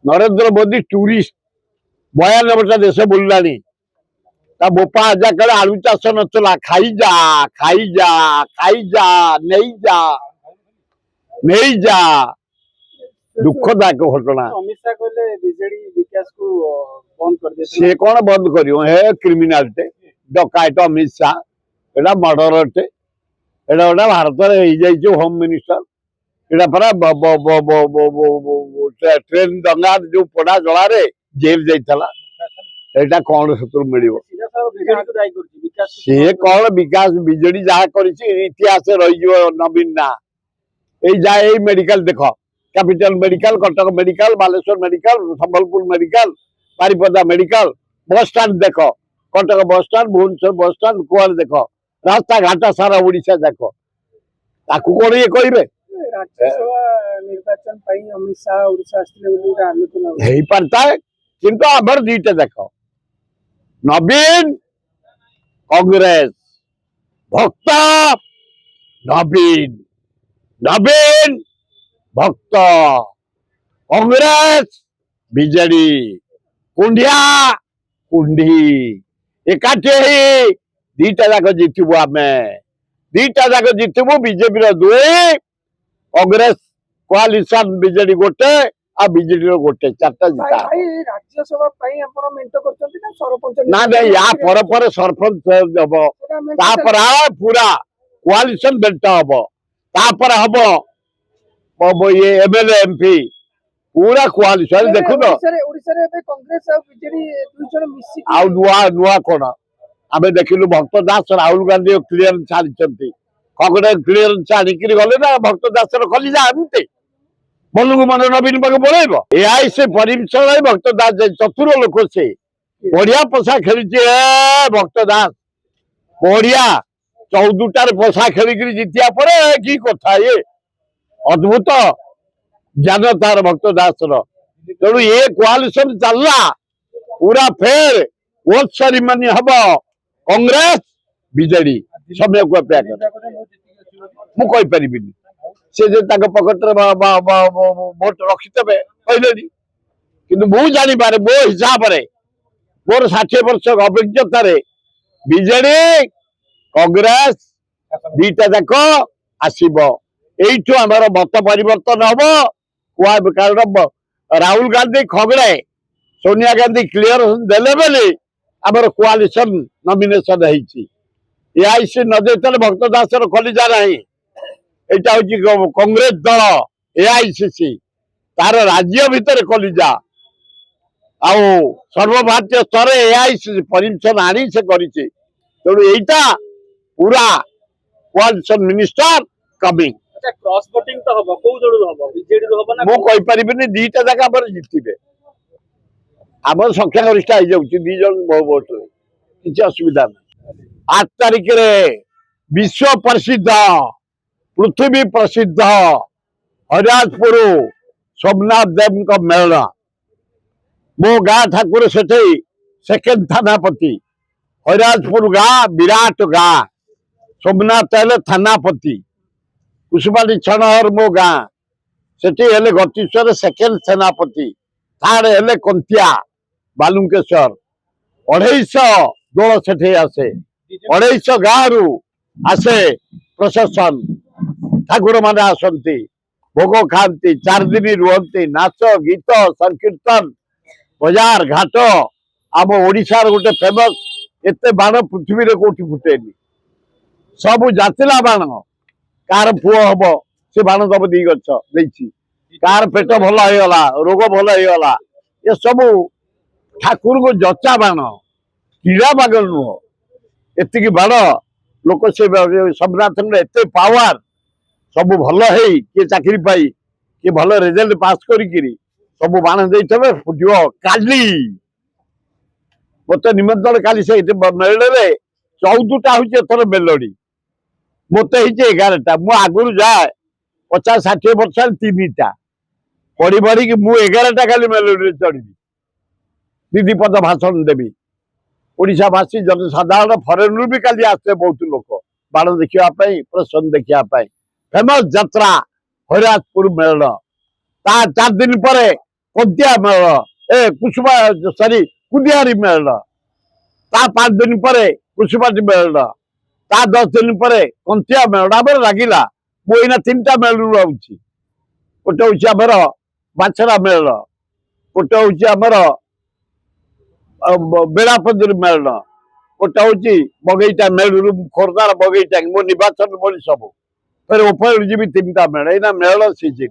Narendra Modi tourist 92टा देश बुलानी बोपा आजा कले आलू चाष नचला खाई जा खाई जा खाई जा नहीं जा नहीं जा दुखदायक घटना। अमित शाह कहले बीजेडी विकास को बंद कर दे सी कौन बंद करियो हे क्रिमिनालटे डकायत अमित शाह एटा मर्डरटे एटा गोटे भारत हो होम मिनिस्टर एटा परा ट्रेन दंगा जो पोड़ा जलारे जेल जाइतला एटा कौन सूत्र मिलियो सी कौन विकास बीजेडी जहाँ करिछि इतिहास रही नवीन ना जाए मेडिकल देख capital medical Cuttack medical Baleshwar medical Sambalpur medical Baripada medical bus stand देख Cuttack bus stand Bhubaneswar bus stand कुआर देख रास्ता घाट सारा ओडिशा देख ताकू कौन ये कहे निर्वाचन अमित शाह ओडिशा आलोचना हो पारता है किंतु आबर दीटा देख नवीन कांग्रेस भक्त नवीन नवीन भक्त कांग्रेस बीजेडी कुंडिया कुंडी एकाठी दीटा जाक जितबू आम दीटा जाक जितबू बीजेपी दुई कांग्रेस कोआलिशन बीजेडी गोटे आ बीजेडी गोटे चारटा जिता राज्यसभा मेंट करछन्ती ना सरपंच ना या पर सरपंच हम तापर पूरा कोआलिशन बेल्ट हम तापर हम ये एमएलए एमपी पूरा कोआलिशन देखु न कांग्रेस और बीजेडी दुई जन मिसी आ नुआ कोन आमे देखिलु भक्त दास राहुल गांधी क्लियर छाड़ी कांग्रेस क्लियर छाड़ी गले ना भक्त दास खली जाते मन को मन नवीन पाक बोलेब ए से परिमिशन भक्त दास चतुर लोक से बढ़िया पशा खेली भक्त दास बढ़िया 14टार पशा खेलिक जितिया पर कि कथा ये अद्भुत ज्ञान तार भक्त दास तेणु ये कोआलिशन चलला पूरा फेर वोट सेरेमनी हम कांग्रेस बीजेडी समय को अपेक्षा मुझे पारिनी से पकेट भोट रखिथे कहले कि जापर मो हिसाब से मोर 60 वर्ष अभिज्ञतार बीजेडी कांग्रेस दीटा जाक आसब यू आम मत परिवर्तन हम कारण राहुल गांधी खगड़े सोनिया गांधी क्लियर देले बेले आमर कोआलिशन नॉमिनेशन एआईसी न देते भक्त दास खलीजा ना यहाँ हूँ कांग्रेस दल एआईसीसी तार राज्य भितर कलिजा आउ सर्वभारतीय स्तर एआईसीसी परमिशन आनी से करिछि तेणु एटा पूरा कोआलिशन मिनिस्टर कमिंग क्रॉस वोटिंग तो हबो को जडू हबो बीजेडी रो हबो ना मो कहि परिबिनी दीटा जगह पर जितिबे आमर संख्या गरिष्ठ आइ जाउछि दी जन वोट रे किछ असुविधा नै 8 तारिख रे विश्व प्रसिद्ध पृथ्वी प्रसिद्ध हरिराजपुर सोमनाथ देव का मेला मो गाँ ठाकुर से सेकेंड थानापति हरिराजपुर गाँ विराट गाँ सोमनाथ हेले थानापति कुसुमाली छणहर मो गाँ से गतीश्वर सेकेंड सेनापति थर्ड हेले कंतिया बालुंकेश्वर 250 दल से आसे 250 गाँ रु आसे प्रशासन ठाकुर माने आसती भोग खाती 4 दिन रुहती नाच गीत संकीर्तन बाजार घाट आम ओडिशार गोटे फेमस एते बाण पृथ्वी रे कोठी फुटेनी सब जातिला बाण कार पुओ हम से बाण दब दी गछ देछि कार पेट भल होगला रोग भल होगला ये सब ठाकुर को जचा बाण कीड़ा बागल नुह एति बाण लोक से सोमनाथ एते पावर सब भल है किए चाकरी पाई किए भल रिजल्ट पास करी सब बाण दे फुटो काली मत निमंत्रण काली से मेले 14टा हूँ एथर मेलोडी मत 11टा मु आगुरी जाए 50-60 वर्ष 3टा पढ़ी पढ़ी कि मु 11टा खाली मेलोडी चढ़ी दीदी पद भाषण देवी ओडिशावासी जनसाधारण फरेन भी काली आसते बहुत लोक बाण देखापी प्रसन्न देखापी फेमस यात्रा हरिराजपुर मेलन ता 4 दिन पर କନ୍ତିଆ ମେଳ କୁସୁମା ସରି କୁଦିଆରୀ ମେଳ ତା 5 ଦିନ ପରେ କୁସୁମାଟି ମେଳ ତା 10 ଦିନ ପରେ କନ୍ତିଆ ମେଳ ଆମର ଲାଗିଲା। ମୁଁ ଏଇନା 3ଟା ମେଳରୁ ରହୁଛି। ଗୋଟେ ହଉଛି ଆମର ବାଛରା ମେଳ, ଗୋଟେ ହଉଛି ଆମର ବେଳାପନ୍ଦିର ମେଳ, ଗୋଟେ ହଉଛି ବଗେଇଟା ମେଳରୁ ଖୋର୍ଦ୍ଧାର ବଗେଇଟା ମୋ ନିର୍ବାଚନ ବୋଲି ସବୁ ଫେର ଉପରେ ଯିବି 3ଟା ମେଳ। ଏଇନା ମେଳ ସିଜିନ୍।